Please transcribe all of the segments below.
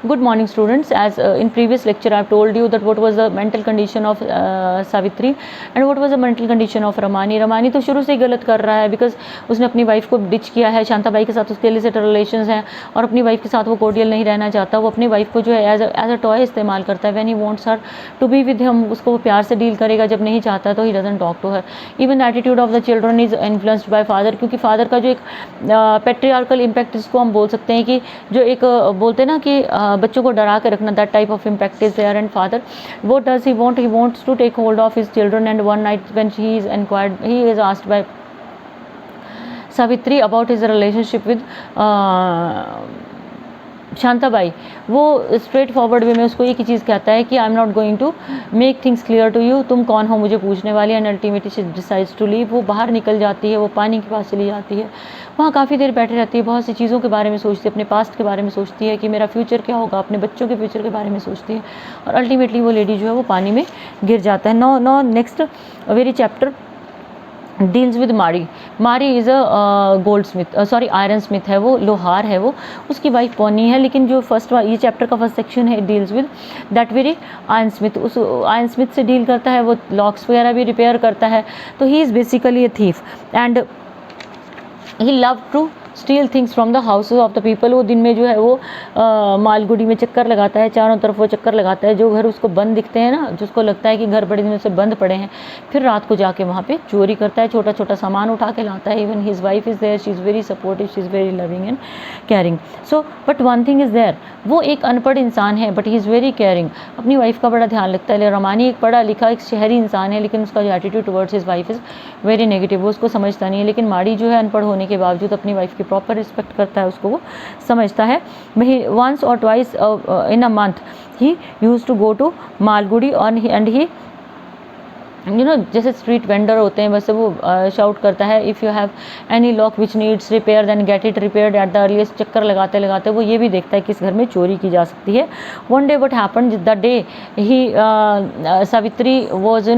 Good morning, students. As in previous lecture, I have told you that what was the mental condition of Savitri and what was the mental condition of Ramani. Ramani तो शुरू से ही गलत कर रहा है because उसने अपनी wife को डिच किया है, शांताबाई के साथ उसके इलिसिट रिलेशंस हैं और अपनी वाइफ के साथ वो कोर्डियल नहीं रहना चाहता. वो अपनी वाइफ को जो है एज अ टॉय इस्तेमाल करता है. When he wants her to be with him, उसको वो प्यार से डील करेगा. जब नहीं चाहता तो he doesn't talk to her. Even the attitude of the children is influenced by father, क्योंकि फादर का जो एक पेट्रियार्कल इम्पैक्ट इसको हम बोल सकते हैं कि जो एक बोलते हैं ना कि बच्चों को डरा के रखना, that type of impact is there. And father what does he wants to take hold of his children. And one night when he is asked by Savitri about his relationship with Shantabai, वो straight forward वे में उसको एक ही चीज़ कहता है कि I am not going to make things clear to you, तुम कौन हो मुझे पूछने वाली. And ultimately she decides to leave. वो बाहर निकल जाती है, वो पानी के पास चली जाती है, वहाँ काफ़ी देर बैठे रहती है, बहुत सी चीज़ों के बारे में सोचती है, अपने पास्ट के बारे में सोचती है कि मेरा फ्यूचर क्या होगा, अपने बच्चों के फ्यूचर के बारे में सोचती है. और अल्टीमेटली वो लेडी जो है वो पानी में गिर जाता है. No next very chapter deals with Mari. Mari is a goldsmith, sorry ironsmith है, वो लोहार है. वो उसकी वाइफ पोनी है. लेकिन जो फर्स्ट ये चैप्टर का फर्स्ट सेक्शन है deals with that very iron Smith. उस आयरन स्मिथ से डील करता है. वो लॉक्स वगैरह भी रिपेयर करता है. तो he is basically a thief and he love to steal things from the houses of the people. वो दिन में जो है वो मालगुडी में चक्कर लगाता है, चारों तरफ वो चक्कर लगाता है. जो घर उसको बंद दिखते हैं ना, जिसको लगता है कि घर बड़े दिनों से बंद पड़े हैं, फिर रात को जाके वहाँ पे चोरी करता है, छोटा छोटा सामान उठा के लाता है. Even his wife is there, she is very supportive, she is very loving and caring. So but one thing is there, वो एक अनपढ़ इंसान है but he is very caring, अपनी वाइफ का बड़ा ध्यान रखता है. रमानी एक पढ़ा लिखा एक शहरी इंसान है, लेकिन उसका जो attitude towards his wife is very negative. वो उसको समझता नहीं है. लेकिन माड़ी जो है अनपढ़ होने के बावजूद अपनी वाइफ की प्रॉपर रिस्पेक्ट करता है, उसको वो समझता है. Once or twice in a month he used to go to Malgudi and he जैसे स्ट्रीट वेंडर होते हैं वैसे वो शाउट करता है, if you have any lock which needs repair then get it repaired at the earliest. चक्कर लगाते लगाते वो ये भी देखता है कि इस घर में चोरी की जा सकती है. One day what happened the day he Savitri was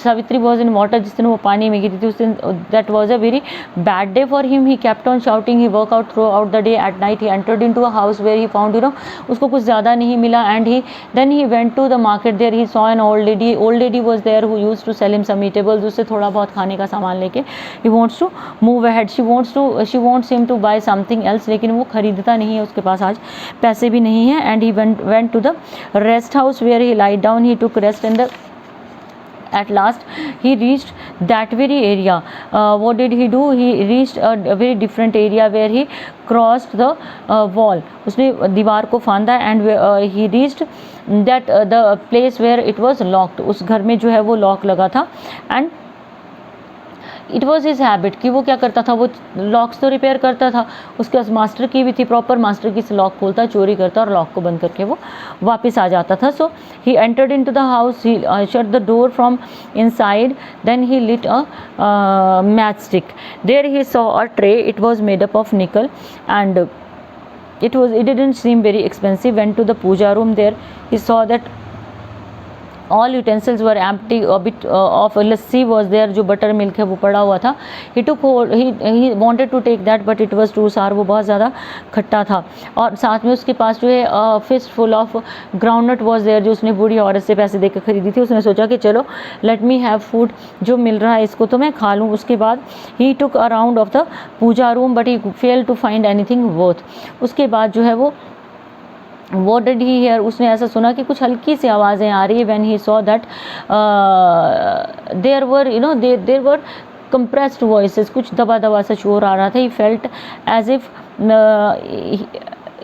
Savitri was in water. जिस दिन वो पानी में गिरी थी उस दिन that was a very bad day for him. He kept on shouting, he work out throughout the day. At night he entered in to a house where he found उसको कुछ ज़्यादा नहीं मिला. And he went to the market. There he saw an old lady was there who used to sell him some eatables. उससे थोड़ा बहुत खाने का सामान लेके he wants to move ahead. she wants him to buy something else, लेकिन वो खरीदता नहीं है, उसके पास आज पैसे भी नहीं है. and he went to the rest house where he lied down. he took rest in the at last he reached that very area. What did he do? He reached a very different area where he crossed the wall. उसने दीवार को फांदा and he reached that the place where it was locked. उस घर में जो है वो lock लगा था. and it was his habit कि वो क्या करता था, वो लॉक्स तो रिपेयर करता था, उसके पास मास्टर की भी थी, प्रॉपर मास्टर की से लॉक खोलता, चोरी करता और लॉक को बंद करके वो वापस आ जाता था. So he entered in to the house, he shut the door from inside, then he lit a match stick. There he saw a tray, it was made up of nickel and it didn't seem very expensive. Went to the puja room. There he saw that all utensils were empty. A bit of lassi was there, जो butter milk है वो पड़ा हुआ था. he wanted to take that but it was too sour. वो बहुत ज़्यादा खट्टा था. और साथ में उसके पास जो है fist full of groundnut was there, जो उसने बूढ़ी औरत से पैसे देकर खरीदी थी. उसने सोचा कि चलो let me have food, जो मिल रहा है इसको तो मैं खा लूँ. उसके बाद he took a round of the puja room but he failed to find anything worth. उसके बाद जो है वो What did he hear? उसने ऐसा सुना कि कुछ हल्की सी आवाज़ें आ रही है. When he saw that there were compressed voices, कुछ दबा दबा सा शोर आ रहा था.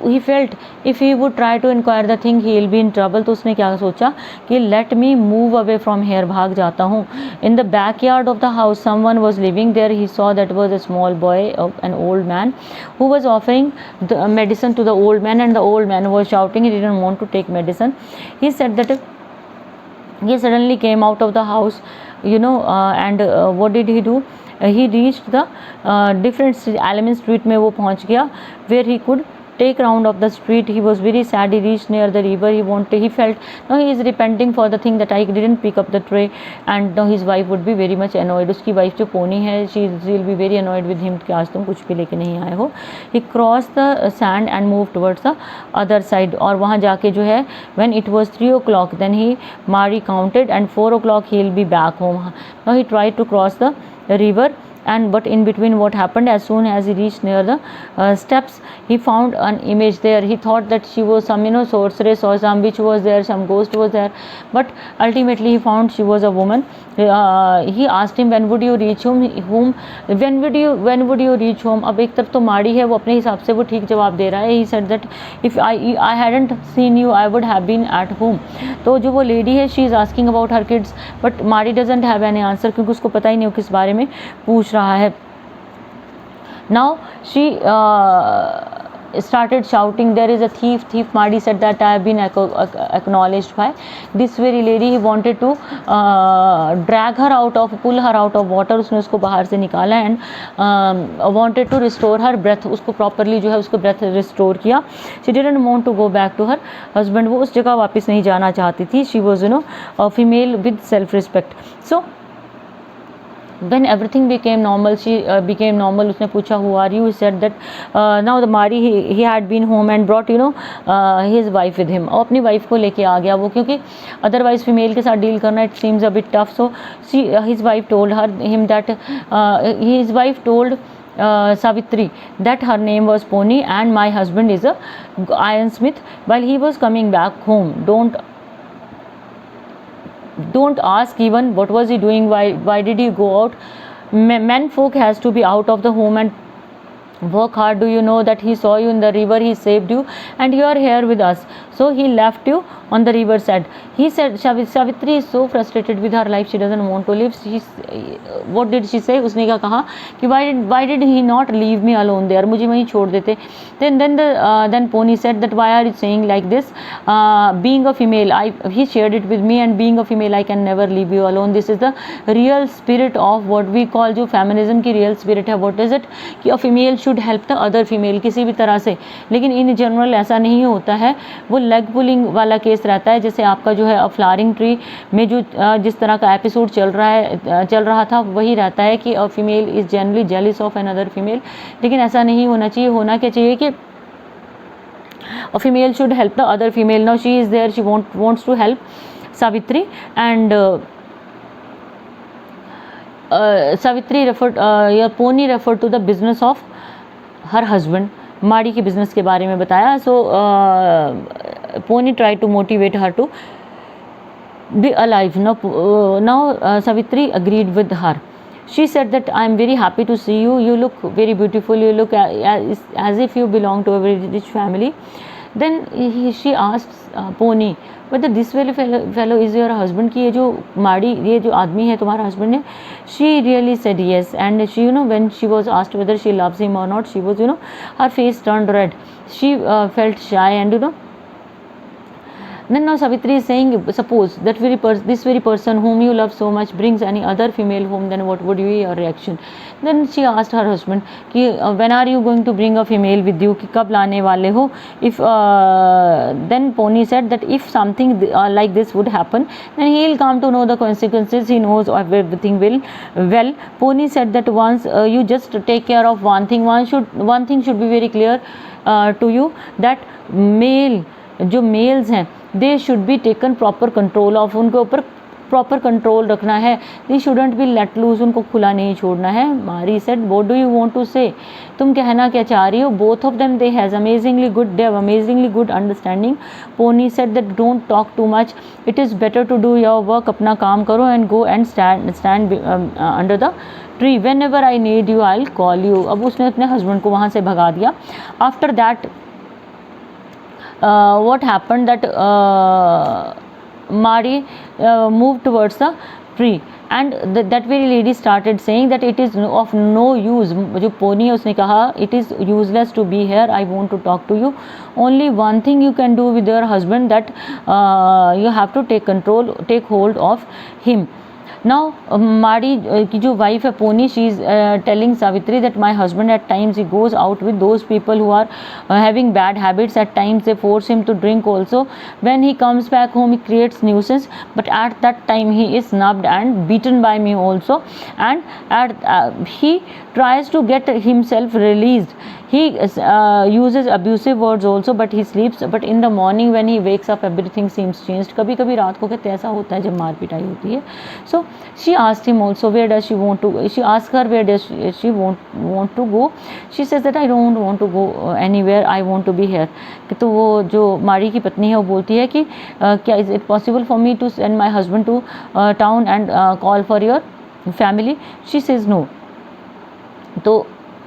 He felt if he would try to inquire the thing he will be in trouble. तो उसने क्या सोचा कि let me move away from here, भाग जाता हूँ. In the backyard of the house someone was living there. He saw that was a small boy, an old man, who was offering the medicine to the old man, and the old man was shouting he didn't want to take medicine. He said that he suddenly came out of the house, and what did he do? He reached the different element street में वो पहुँच गया where he could take round of the street. He was very sad. He reached near the river. He felt now he is repenting for the thing that I didn't pick up the tray, and now his wife would be very much annoyed. उसकी wife जो पोनी है, she will be very annoyed with him कि आज तुम कुछ भी लेके नहीं आए हो. He crossed the sand and moved towards the other side. और वहाँ जाके जो है, when it was 3 o'clock, then he Mari counted, and 4 o'clock he will be back home. Now he tried to cross the river, and but in between what happened, as soon as he reached near the steps, he found an image there. He thought that she was some sorceress or some witch was there, some ghost was there, but ultimately he found she was a woman. He asked him, when would you reach home, when would you reach home. अब एक तरफ तो माड़ी है, वो अपने हिसाब से वो ठीक जवाब दे रहा है. He said that if I hadn't seen you, I would have been at home. तो जो वो लेडी है, she is asking about her kids, but माड़ी doesn't have any answer, क्योंकि उसको पता ही नहीं हो किस बारे में पूछ रहा है. Now she started shouting, there is a thief. Madi said that I have been acknowledged by this very lady. He wanted to pull her out of water. उसने उसको बाहर से निकाला, and wanted to restore her breath. उसको properly जो है उसको breath restore किया. She didn't want to go back to her husband. वो उस जगह वापस नहीं जाना चाहती थी. She was a female with self respect. So when everything became normal, she became normal. उसने पूछा who are you? He said that now the Mari he had been home and brought his wife with him. और अपनी wife को लेके आ गया वो, क्योंकि otherwise female के साथ deal करना it seems a bit tough. So his wife told him that his wife told Savitri that her name was Pony and my husband is a ironsmith. While he was coming back home, don't ask even what was he doing, why did he go out. Men folk has to be out of the home and work hard. Do you know that he saw you in the river, he saved you, and you are here with us, so he left you on the river side. He said Savitri is so frustrated with her life, she doesn't want to live. What did she say? उसने क्या कहा कि why did he not leave me alone there, मुझे वहीं छोड़ देते. Then Pony said that why are you saying like this, being a female, he shared it with me, and being a female I can never leave you alone. This is the real spirit of what we call जो feminism की real spirit है. What is it कि a female should help the other female किसी भी तरह से, लेकिन in general ऐसा नहीं होता है. वो लेग पुलिंग वाला केस रहता है. जैसे आपका जो है फ्लावरिंग ट्री में जो जिस तरह का एपिसोड चल रहा था वही रहता है कि a female is generally जेलिस of another female. लेकिन ऐसा नहीं होना चाहिए. होना क्या चाहिए कि a female should help the other female. Now she is there, she wants to help Savitri, and Savitri Pony referred to the business of her husband. माड़ी के बिजनेस के बारे में बताया. So Pony tried to motivate her to be alive. Now Savitri agreed with her. She said that I am very happy to see you. You look very beautiful. You look as if you belong to a very rich family. Then she asked Pony whether this fellow is your husband, कि ये जो माड़ी ये जो आदमी है तुम्हारा husband है. She really said yes, and she when she was asked whether she loves him or not, she was her face turned red. She felt shy, and then now Savitri is saying, suppose that this very person whom you love so much brings any other female home, then what would be your reaction? Then she asked her husband कि when are you going to bring a female with you, कि कब लाने वाले हो. If then Pony said that if something like this would happen, then he will come to know the consequences. He knows everything well. Pony said that once you just take care of one thing, one thing should be very clear to you, that जो males हैं they should be taken proper control of. उनके ऊपर proper control रखना है. They shouldn't be let loose. उनको खुला नहीं छोड़ना है. Mari said what do you want to say, तुम कहना क्या चाह रही हो. Both of them they have amazingly good understanding. Poni said that don't talk too much, it is better to do your work. अपना काम करो and go and stand under the tree. When ever I need you I will call you. अब उसने अपने husband को वहाँ से भगा दिया. After that what happened that Mari moved towards the tree, and that very lady started saying that it is of no use. जो पोनी है उसने कहा it is useless to be here, I want to talk to you. Only one thing you can do with your husband, that you have to take hold of him. Now Mari की जो wife है Poni, she is telling Savitri that my husband at times he goes out with those people who are having bad habits, at times they force him to drink also, when he comes back home he creates nuisance, but at that time he is snubbed and beaten by me also, and at he tries to get himself released. He uses abusive words also, but he sleeps, but in the morning when he wakes up everything seems changed. कभी कभी रात को कहते ऐसा होता है जब मार पिटाई होती है. So she asked him also where does she want to, she asked her where does she want to go. She says that I don't want to go anywhere, I want to be here. तो वो जो मारी की पत्नी है वो बोलती है कि क्या is it possible for me to send my husband to town and call for your family. She says no. तो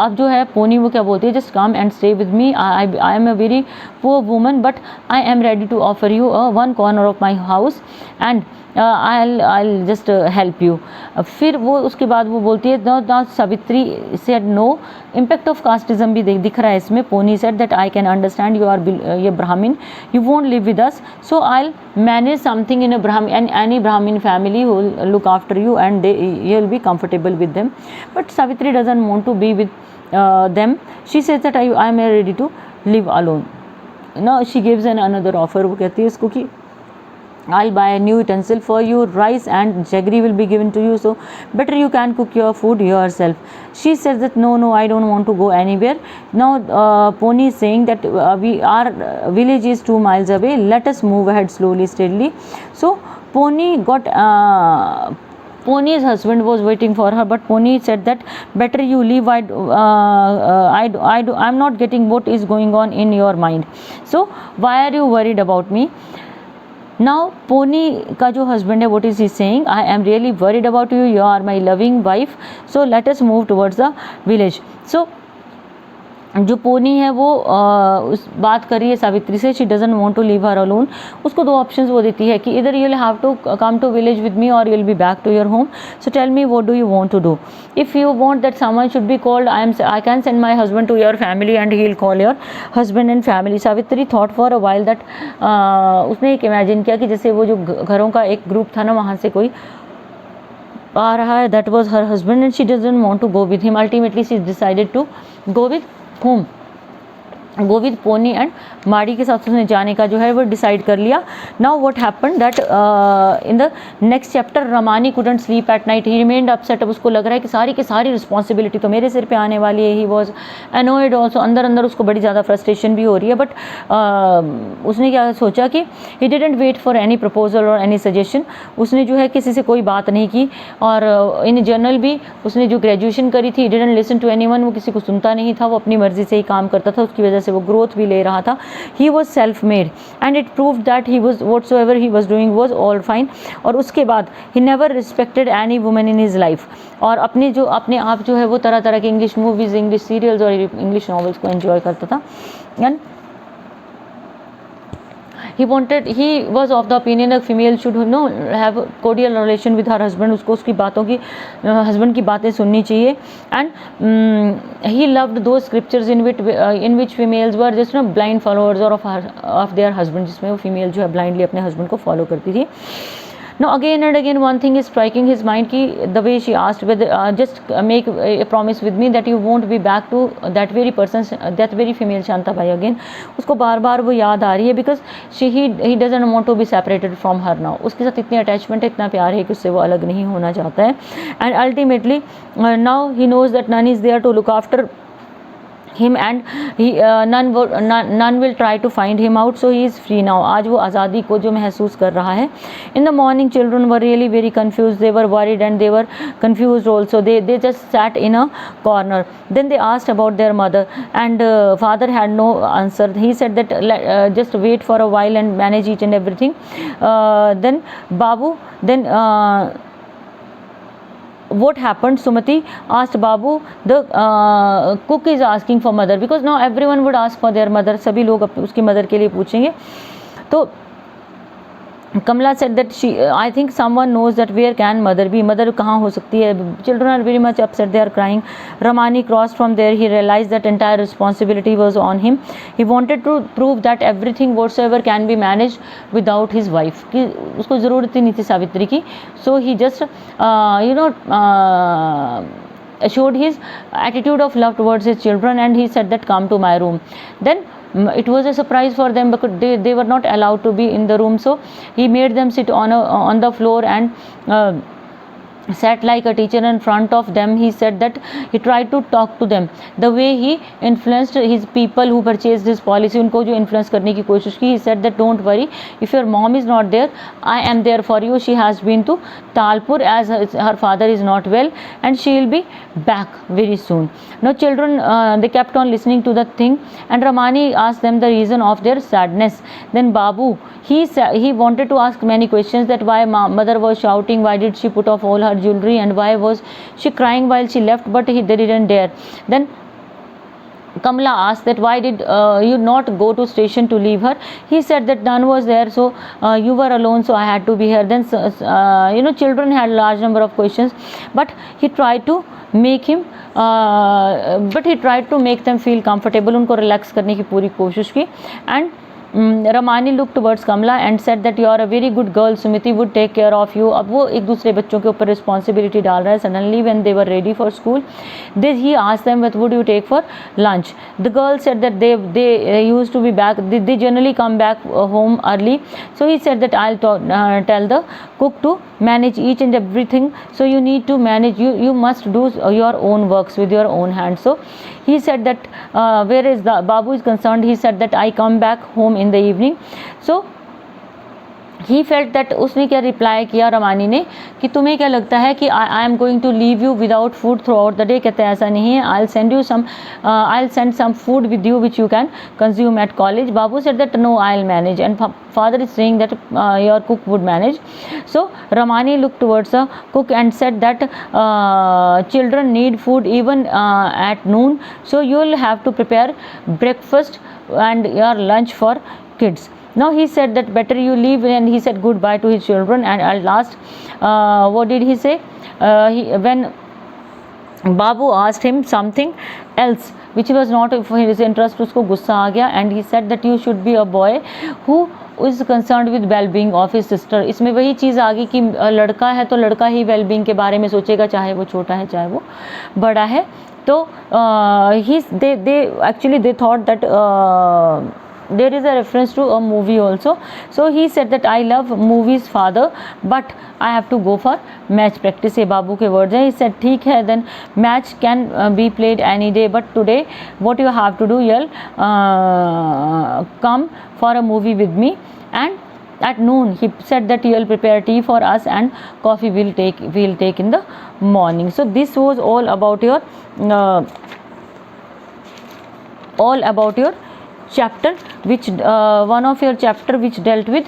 अब जो है पोनी वो क्या बोलती है, just come and stay with me, I am a very poor woman but I am ready to offer you one corner of my house and I just help you. फिर वो उसके बाद वो बोलती है ना Savitri said no, impact of casteism भी दिख रहा है इसमें. Poni said that I can understand you are ये Brahmin, you won't live with us, so I manage something in any Brahmin family who look after you and you will be comfortable with them. But Savitri doesn't want to be with them. She says that I am ready to live alone. Now she gives another offer. वो कहती है इसको कि I'll buy a new utensil for you, rice and jaggery will be given to you, so better you can cook your food yourself. She says that no, I don't want to go anywhere. Now Pony is saying that our village is 2 miles away, let us move ahead slowly, steadily. So Pony's husband was waiting for her, but Pony said that better you leave. I'm not getting what is going on in your mind, so why are you worried about me? Now Pony का जो husband है, what is he saying? I am really worried about you. You are my loving wife. So let us move towards the village. So जो पोनी है वो उस बात कर रही है सावित्री से. She doesn't want to leave her alone. उसको 2 ऑप्शंस वो देती है कि इधर you will have to come to village with me और you will be back to your home. So tell me what do you want to do. If you want that someone should be called, I can send my husband to your family and he will call your husband and family. Savitri thought for a while that, उसने एक imagine किया कि जैसे वो जो घरों का एक ग्रुप था ना, वहाँ से कोई आ रहा है. That was her husband and she doesn't want to go with him. Ultimately she decided to go with whom? Go with Poni and Mari के साथ उसने जाने का जो है वो डिसाइड कर लिया. Now what happened that in the next chapter Ramani couldn't sleep at night, he remained upset. अब उसको लग रहा है कि सारी की सारी रिस्पॉन्सिबिलिटी तो मेरे सिर पे आने वाली है. ही वॉज अनोयड ऑल्सो, अंदर अंदर उसको बड़ी ज़्यादा फ्रस्ट्रेशन भी हो रही है. बट उसने क्या सोचा कि he didn't wait for any proposal और एनी सजेशन. उसने जो है किसी से कोई बात नहीं की, और इन जनरल भी उसने जो ग्रेजुएशन करी थी, डिडंट लिसन टू एनीवन, वो किसी को सुनता नहीं था, वो अपनी मर्जी से ही काम करता था. उसकी वजह से वो ग्रोथ भी ले रहा था. He was self made and it proved that he was whatsoever he was doing was all fine. और उसके बाद he never respected any women in his life. और अपने आप जो है वो तरह तरह के इंग्लिश मूवीज़, इंग्लिश सीरियल्स और इंग्लिश नॉवेल्स को एंजॉय करता था. And he was of the opinion that female should have cordial relation with her husband. उसको उसकी बातों की हस्बैंड की बातें सुननी चाहिए. And he loved those scriptures in which females were just blind followers of their husband, जिसमें वो फीमेल जो है blindly अपने हस्बैंड को फॉलो करती थी. Now again and again one thing is striking his mind कि the way she asked whether just make a promise with me that you won't be back to that very person, that very female Shanta by. again उसको बार बार वो याद आ रही है because he doesn't want to be separated from her now. उसके साथ इतनी attachment है, इतना प्यार है कि उससे वो अलग नहीं होना चाहता है. and ultimately now he knows that none is there to look after him and none will try to find him out, so he is free now. आज वो आज़ादी को जो महसूस कर रहा है. in the morning children were really very confused. they were worried and they were confused also. they just sat in a corner. then they asked about their mother and father had no answer. he said that just wait for a while and manage each and everything. then Babu, then what happened? Sumati asked Babu, the cook is asking for mother, because now everyone would ask for their mother. सभी लोग उसकी mother के लिए पूछेंगे. तो Kamala said that I think someone knows that where can mother be, mother कहाँ हो सकती है. Children are very much upset, they are crying. Ramani crossed from there, he realized that entire responsibility was on him. He wanted to prove that everything whatsoever can be managed without his wife, कि उसको ज़रूरत ही नहीं थी सावित्री की. So he just showed his attitude of love towards his children, and he said that come to my room. Then it was a surprise for them because they were not allowed to be in the room, so he made them sit on the floor and sat like a teacher in front of them. He said that he tried to talk to them the way he influenced his people who purchased his policy, उनको जो influence करने की कोशिश की. He said that don't worry, if your mom is not there, I am there for you. She has been to Talpur as her father is not well, and she will be back very soon. Now children they kept on listening to the thing, and Ramani asked them the reason of their sadness. Then Babu, he wanted to ask many questions, that why mother was shouting, why did she put off all her jewelry, and why was she crying while she left, but they didn't dare. Then Kamala asked that why did you not go to station to leave her. He said that none was there, so you were alone, so I had to be here. Then children had large number of questions, but he tried to make them feel comfortable. उनको relax करने की पूरी कोशिश की. And Ramani looked towards Kamala and said that you are a very good girl, Sumiti would take care of you. अब वो एक दूसरे बच्चों के ऊपर responsibility डाल रहा है. Suddenly when they were ready for school, he asked them what would you take for lunch. The girls said that they used to be back, they generally come back home early. So he said that I'll tell the cook to manage each and everything. So you need to manage, you must do your own works with your own hands. So he said that where is the Babu is concerned, he said that I come back home in the evening. So he felt that उसने क्या reply किया रमानी ने कि तुम्हें क्या लगता है कि I am going to leave you without food throughout the day. कहते हैं ऐसा नहीं है, I will send some food with you which you can consume at college. Babu said that no I will manage, and father is saying that your cook would manage. So Ramani looked towards the cook and said that children need food even at noon, so you will have to prepare breakfast and your lunch for kids. Now he said that better you leave, and he said goodbye to his children. And at last what did he say? When Babu asked him something else which was not of his interest, उसको गुस्सा आ गया. And he said that you should be a boy who is concerned with well-being of his sister. इसमें वही चीज़ आ गई कि लड़का है तो लड़का ही well-being के बारे में सोचेगा, चाहे वो छोटा है चाहे वो बड़ा है. तो they thought that there is a reference to a movie also. So he said that I love movies father, but I have to go for match practice. ये बाबू के words हैं. He said ठीक है, then match can be played any day, but today what you have to do, you'll come for a movie with me, and at noon he said that you'll prepare tea for us and coffee we'll take in the morning. So this was all about your chapter, which one of your chapter which dealt with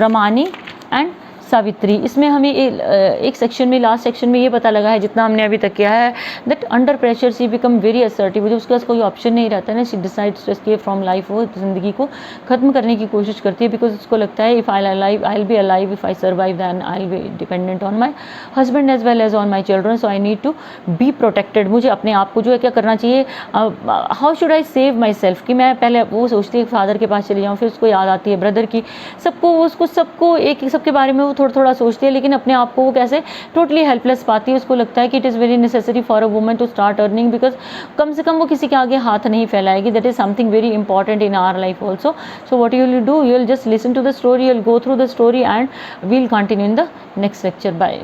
Ramani and Savitri. इसमें हमें एक section में, last section में ये पता लगा है जितना हमने अभी तक किया है, that under pressure she become very assertive. जब उसके पास कोई ऑप्शन नहीं रहता है ना, she decides to escape from life. वो ज़िंदगी को ख़त्म करने की कोशिश करती है, बिकॉज उसको लगता है if I will be alive, if I survive, then I will be dependent on my husband as well as on my children. So I need to be protected. मुझे अपने आप को जो है क्या करना चाहिए, how should I save myself. कि मैं पहले वो सोचती है फादर के पास चली जाऊँ, फिर उसको याद आती है ब्रदर की, सबको एक सबके बारे में वो थोड़ा सोचती है, लेकिन अपने आप को वो कैसे टोटली हेल्पलेस पाती है. उसको लगता है कि it is very necessary for a woman to start earning, because कम से कम वो किसी के आगे हाथ नहीं फैलाएगी. That is something very important in our life also. So what you will do, you will just listen to the story, you will go through the story, and we'll continue in the next lecture. Bye.